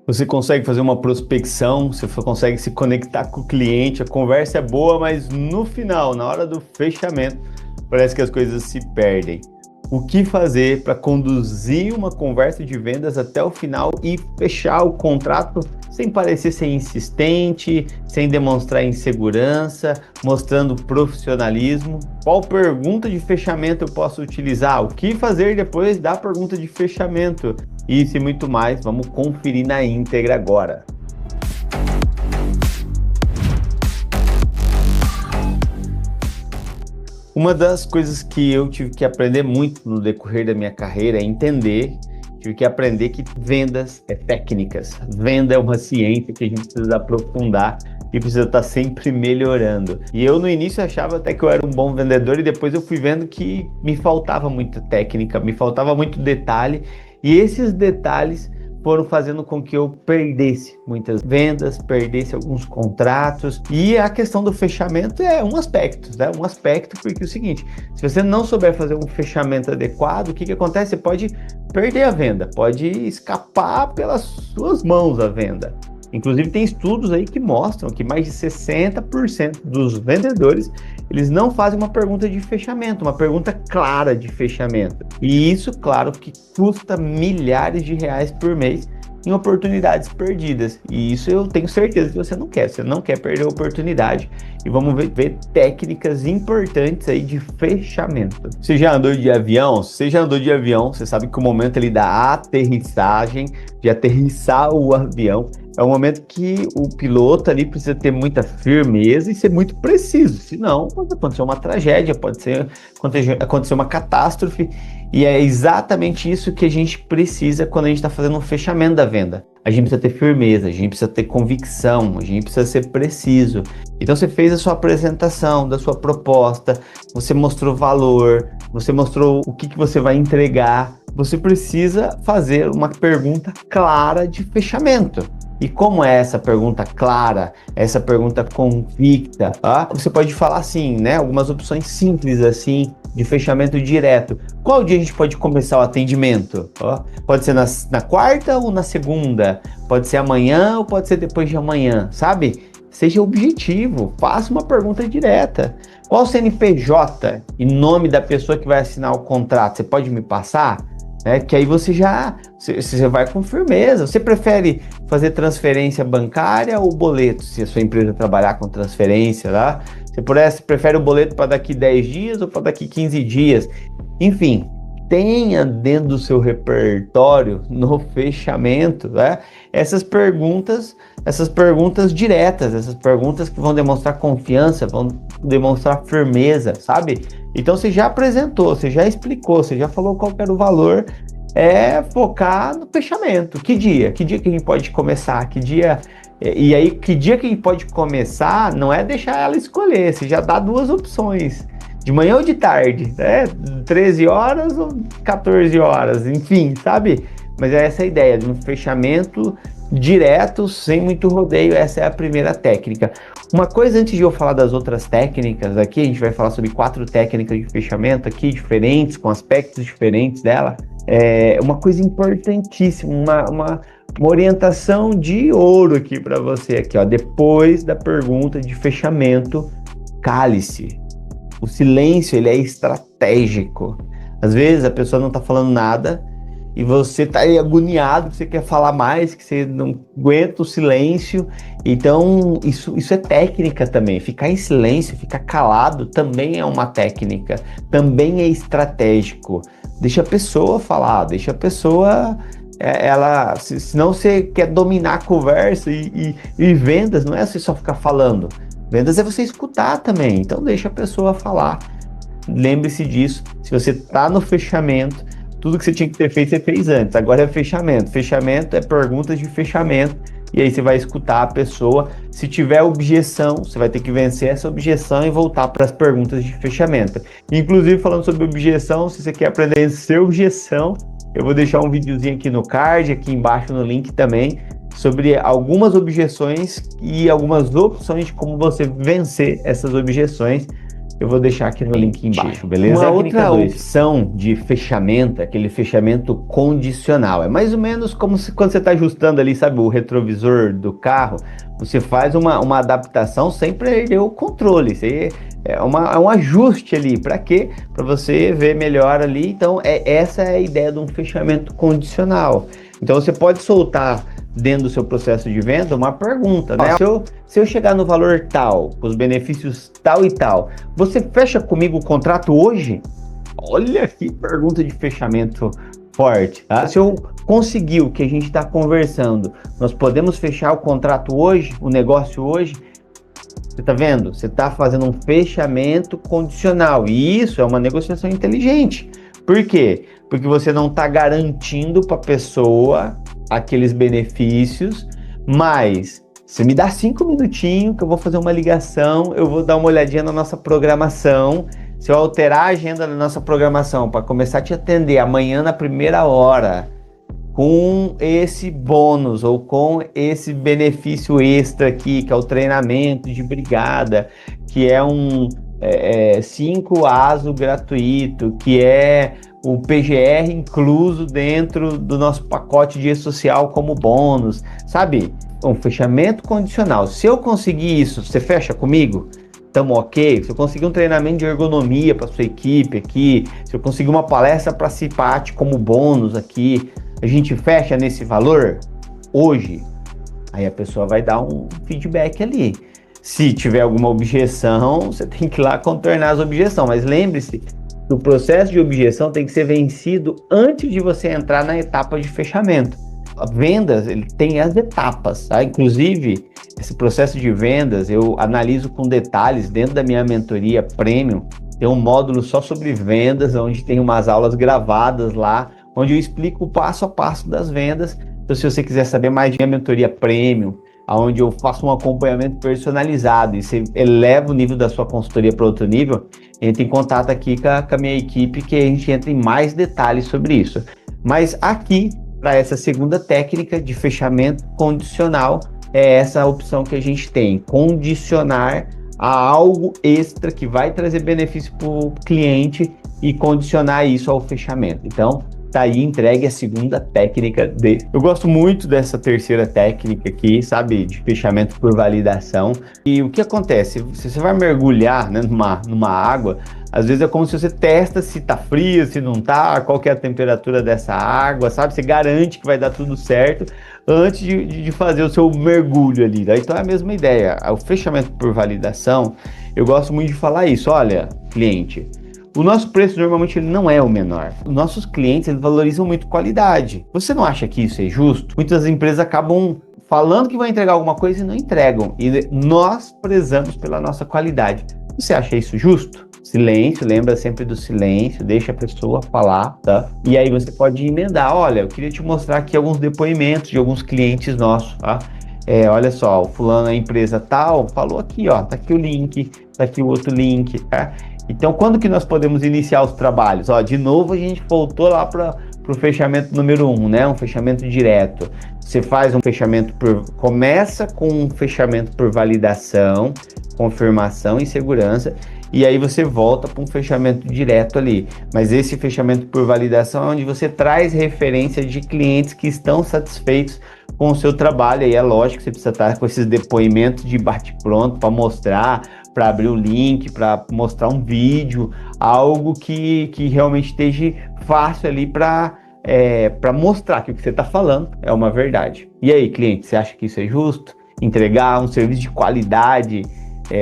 Você consegue fazer uma prospecção, você consegue se conectar com o cliente, a conversa é boa, mas no final, na hora do fechamento, parece que as coisas se perdem. O que fazer para conduzir uma conversa de vendas até o final e fechar o contrato sem parecer ser insistente, sem demonstrar insegurança, mostrando profissionalismo? Qual pergunta de fechamento eu posso utilizar? O que fazer depois da pergunta de fechamento? Isso e muito mais, vamos conferir na íntegra agora. Uma das coisas que eu tive que aprender muito no decorrer da minha carreira é tive que aprender que vendas é técnicas. Venda é uma ciência que a gente precisa aprofundar e precisa estar sempre melhorando. E eu no início achava até que eu era um bom vendedor e depois eu fui vendo que me faltava muita técnica, me faltava muito detalhe e esses detalhes foram fazendo com que eu perdesse muitas vendas, perdesse alguns contratos. E a questão do fechamento é um aspecto, né? Um aspecto, porque é o seguinte, se você não souber fazer um fechamento adequado, o que acontece? Você pode perder a venda, pode escapar pelas suas mãos a venda. Inclusive tem estudos aí que mostram que mais de 60% dos vendedores, eles não fazem uma pergunta de fechamento, uma pergunta clara de fechamento. E isso, claro, que custa milhares de reais por mês em oportunidades perdidas. E isso eu tenho certeza que você não quer perder a oportunidade. E vamos ver técnicas importantes aí de fechamento. Você já andou de avião? Se você já andou de avião, você sabe que o momento ali da aterrissagem, de aterrissar o avião, é um momento que o piloto ali precisa ter muita firmeza e ser muito preciso, senão pode acontecer uma tragédia, pode acontecer uma catástrofe, e é exatamente isso que a gente precisa quando a gente está fazendo um fechamento da venda. A gente precisa ter firmeza, a gente precisa ter convicção, a gente precisa ser preciso. Então você fez a sua apresentação da sua proposta, você mostrou valor, você mostrou o que você vai entregar, você precisa fazer uma pergunta clara de fechamento. E como é essa pergunta clara, essa pergunta convicta? Você pode falar assim, né? Algumas opções simples assim, de fechamento direto. Qual dia a gente pode começar o atendimento? Pode ser na quarta ou na segunda? Pode ser amanhã ou pode ser depois de amanhã, sabe? Seja objetivo, faça uma pergunta direta. Qual o CNPJ e nome da pessoa que vai assinar o contrato? Você pode me passar? Que aí você vai com firmeza. Você prefere fazer transferência bancária ou boleto, se a sua empresa trabalhar com transferência, tá? Você prefere o boleto para daqui 10 dias ou para daqui 15 dias? Enfim, tenha dentro do seu repertório, no fechamento, né, essas perguntas diretas, essas perguntas que vão demonstrar confiança, vão demonstrar firmeza, sabe? Então você já apresentou, você já explicou, você já falou qual era o valor, é focar no fechamento. Que dia? Que dia que a gente pode começar? Que dia que a gente pode começar não é deixar ela escolher, você já dá duas opções. De manhã ou de tarde, né? 13 horas ou 14 horas, enfim, sabe? Mas é essa a ideia de um fechamento direto, sem muito rodeio. Essa é a primeira técnica. Uma coisa antes de eu falar das outras técnicas aqui, a gente vai falar sobre 4 técnicas de fechamento aqui, diferentes, com aspectos diferentes dela. Uma coisa importantíssima, uma orientação de ouro aqui para você, aqui, ó. Depois da pergunta de fechamento, cale-se. O silêncio, ele é estratégico. Às vezes a pessoa não está falando nada e você está aí agoniado, que você quer falar mais, que você não aguenta o silêncio. Então, isso é técnica também. Ficar em silêncio, ficar calado também é uma técnica. Também é estratégico. Deixa a pessoa falar, deixa a pessoa... senão você quer dominar a conversa e vendas, não é você só ficar falando. Vendas é você escutar também, então deixa a pessoa falar. Lembre-se disso, se você está no fechamento, tudo que você tinha que ter feito, você fez antes. Agora é fechamento. Fechamento é perguntas de fechamento, e aí você vai escutar a pessoa. Se tiver objeção, você vai ter que vencer essa objeção e voltar para as perguntas de fechamento. Inclusive, falando sobre objeção, se você quer aprender a vencer objeção, eu vou deixar um videozinho aqui no card, aqui embaixo no link também, sobre algumas objeções e algumas opções de como você vencer essas objeções. eu vou deixar aqui no link embaixo, beleza? Uma outra opção de fechamento, aquele fechamento condicional. É mais ou menos como se quando você está ajustando ali, sabe, o retrovisor do carro, você faz uma adaptação sem perder o controle. Você, é um ajuste ali. Para quê? Para você ver melhor ali. Então, essa é a ideia de um fechamento condicional. Então, você pode soltar dentro do seu processo de venda uma pergunta, né? Se eu chegar no valor tal, com os benefícios tal e tal, você fecha comigo o contrato hoje? Olha que pergunta de fechamento forte, tá? Se eu conseguir o que a gente está conversando, nós podemos fechar o contrato hoje, o negócio hoje? Você tá vendo? Você está fazendo um fechamento condicional e isso é uma negociação inteligente. Por quê? Porque você não está garantindo para a pessoa aqueles benefícios, mas você me dá 5 minutinhos que eu vou fazer uma ligação, eu vou dar uma olhadinha na nossa programação. Se eu alterar a agenda da nossa programação para começar a te atender amanhã na primeira hora, com esse bônus ou com esse benefício extra aqui, que é o treinamento de brigada, que é um 5 ASO gratuito, que é o PGR incluso dentro do nosso pacote de e-social como bônus, sabe? Um fechamento condicional. Se eu conseguir isso, você fecha comigo? Tamo ok? Se eu conseguir um treinamento de ergonomia para sua equipe aqui, se eu conseguir uma palestra para CIPAT como bônus aqui, a gente fecha nesse valor hoje? Aí a pessoa vai dar um feedback ali. Se tiver alguma objeção, você tem que ir lá contornar as objeções, mas lembre-se, o processo de objeção tem que ser vencido antes de você entrar na etapa de fechamento. A vendas, ele tem as etapas, tá? Inclusive, esse processo de vendas eu analiso com detalhes dentro da minha mentoria Premium. Tem um módulo só sobre vendas, onde tem umas aulas gravadas lá, onde eu explico o passo a passo das vendas. Então, se você quiser saber mais de minha mentoria Premium, onde eu faço um acompanhamento personalizado e você eleva o nível da sua consultoria para outro nível, entre em contato aqui com a minha equipe que a gente entra em mais detalhes sobre isso. Mas aqui, para essa segunda técnica de fechamento condicional, é essa opção que a gente tem, condicionar a algo extra que vai trazer benefício para o cliente e condicionar isso ao fechamento. Então, tá aí entregue a segunda técnica dele. Eu gosto muito dessa terceira técnica aqui, sabe, de fechamento por validação. E o que acontece? Se você vai mergulhar, né, numa água, às vezes é como se você testa se tá fria, se não tá, qual que é a temperatura dessa água, sabe? Você garante que vai dar tudo certo antes de fazer o seu mergulho ali, né? Então é a mesma ideia. O fechamento por validação, eu gosto muito de falar isso. Olha, cliente, o nosso preço normalmente ele não é o menor. Os nossos clientes eles valorizam muito qualidade. Você não acha que isso é justo? Muitas empresas acabam falando que vão entregar alguma coisa e não entregam. E nós prezamos pela nossa qualidade. Você acha isso justo? Silêncio, lembra sempre do silêncio, deixa a pessoa falar, tá? E aí você pode emendar. Olha, eu queria te mostrar aqui alguns depoimentos de alguns clientes nossos, tá? Olha só, o fulano, a empresa tal, falou aqui, ó, tá aqui o link, tá aqui o outro link, tá? Então, quando que nós podemos iniciar os trabalhos? Ó, de novo, a gente voltou lá para o fechamento número 1, né? Um fechamento direto. Você faz um fechamento começa com um fechamento por validação, confirmação e segurança, e aí você volta para um fechamento direto ali. Mas esse fechamento por validação é onde você traz referência de clientes que estão satisfeitos com o seu trabalho. E é lógico que você precisa estar com esses depoimentos de bate-pronto para mostrar, para abrir o link, para mostrar um vídeo, algo que realmente esteja fácil ali para mostrar que o que você está falando é uma verdade. E aí, cliente, você acha que isso é justo? Entregar um serviço de qualidade?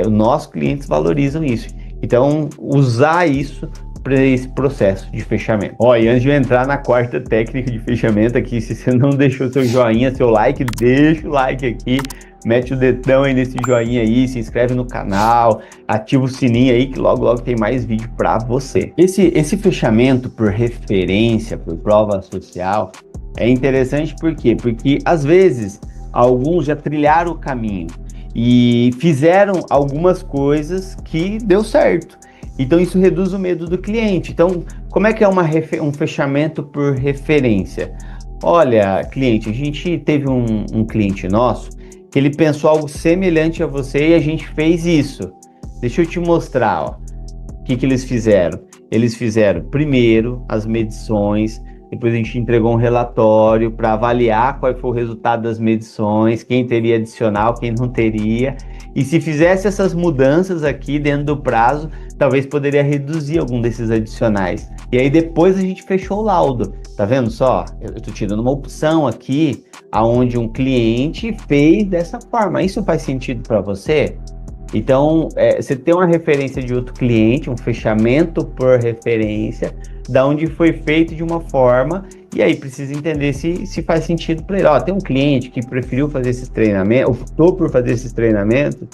Os nossos clientes valorizam isso. Então, usar isso para esse processo de fechamento. E antes de eu entrar na quarta técnica de fechamento aqui, se você não deixou seu joinha, seu like, deixa o like aqui, mete o dedão aí nesse joinha aí, se inscreve no canal, ativa o sininho aí que logo tem mais vídeo para você. Esse fechamento por referência, por prova social, é interessante por quê? Porque às vezes alguns já trilharam o caminho e fizeram algumas coisas que deu certo. Então isso reduz o medo do cliente. Então, como é que é um fechamento por referência? Olha, cliente, a gente teve um cliente nosso que ele pensou algo semelhante a você e a gente fez isso. Deixa eu te mostrar, ó. O que eles fizeram? Eles fizeram primeiro as medições, depois a gente entregou um relatório para avaliar qual foi o resultado das medições, quem teria adicional, quem não teria. E se fizesse essas mudanças aqui dentro do prazo, talvez poderia reduzir algum desses adicionais. E aí depois a gente fechou o laudo. Tá vendo só? Eu estou tirando uma opção aqui, aonde um cliente fez dessa forma. Isso faz sentido para você? Então, você tem uma referência de outro cliente, um fechamento por referência, da onde foi feito de uma forma, e aí precisa entender se faz sentido para ele. Ó, tem um cliente que preferiu fazer esses treinamentos, optou por fazer esses treinamentos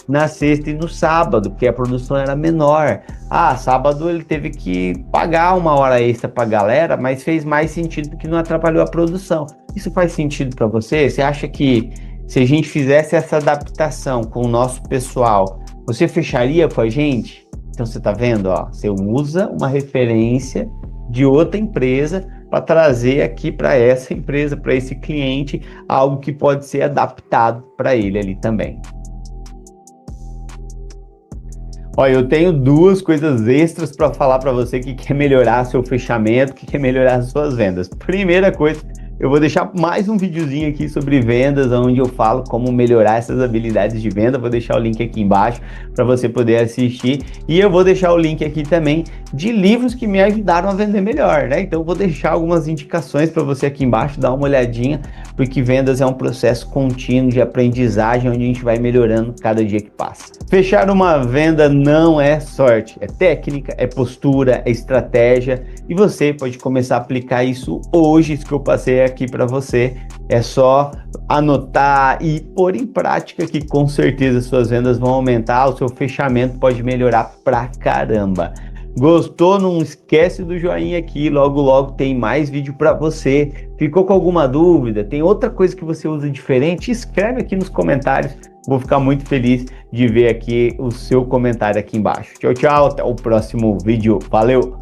na sexta e no sábado, porque a produção era menor. Ah, sábado ele teve que pagar uma hora extra para a galera, mas fez mais sentido porque não atrapalhou a produção. Isso faz sentido para você? Você acha que se a gente fizesse essa adaptação com o nosso pessoal, você fecharia com a gente? Então você está vendo, ó, você usa uma referência de outra empresa para trazer aqui para essa empresa, para esse cliente, algo que pode ser adaptado para ele ali também. Olha, eu tenho duas coisas extras para falar para você que quer melhorar seu fechamento, que quer melhorar as suas vendas. Primeira coisa, eu vou deixar mais um videozinho aqui sobre vendas, onde eu falo como melhorar essas habilidades de venda. Vou deixar o link aqui embaixo para você poder assistir. E eu vou deixar o link aqui também de livros que me ajudaram a vender melhor, né? Então eu vou deixar algumas indicações para você aqui embaixo, dar uma olhadinha, porque vendas é um processo contínuo de aprendizagem, onde a gente vai melhorando cada dia que passa. Fechar uma venda não é sorte, é técnica, é postura, é estratégia, e você pode começar a aplicar isso hoje, isso que eu passei aqui para você. É só anotar e pôr em prática, que com certeza suas vendas vão aumentar, o seu fechamento pode melhorar pra caramba. Gostou? Não esquece do joinha aqui, logo logo tem mais vídeo para você. Ficou com alguma dúvida? Tem outra coisa que você usa diferente? Escreve aqui nos comentários, vou ficar muito feliz de ver aqui o seu comentário aqui embaixo. Tchau, tchau, até o próximo vídeo, valeu!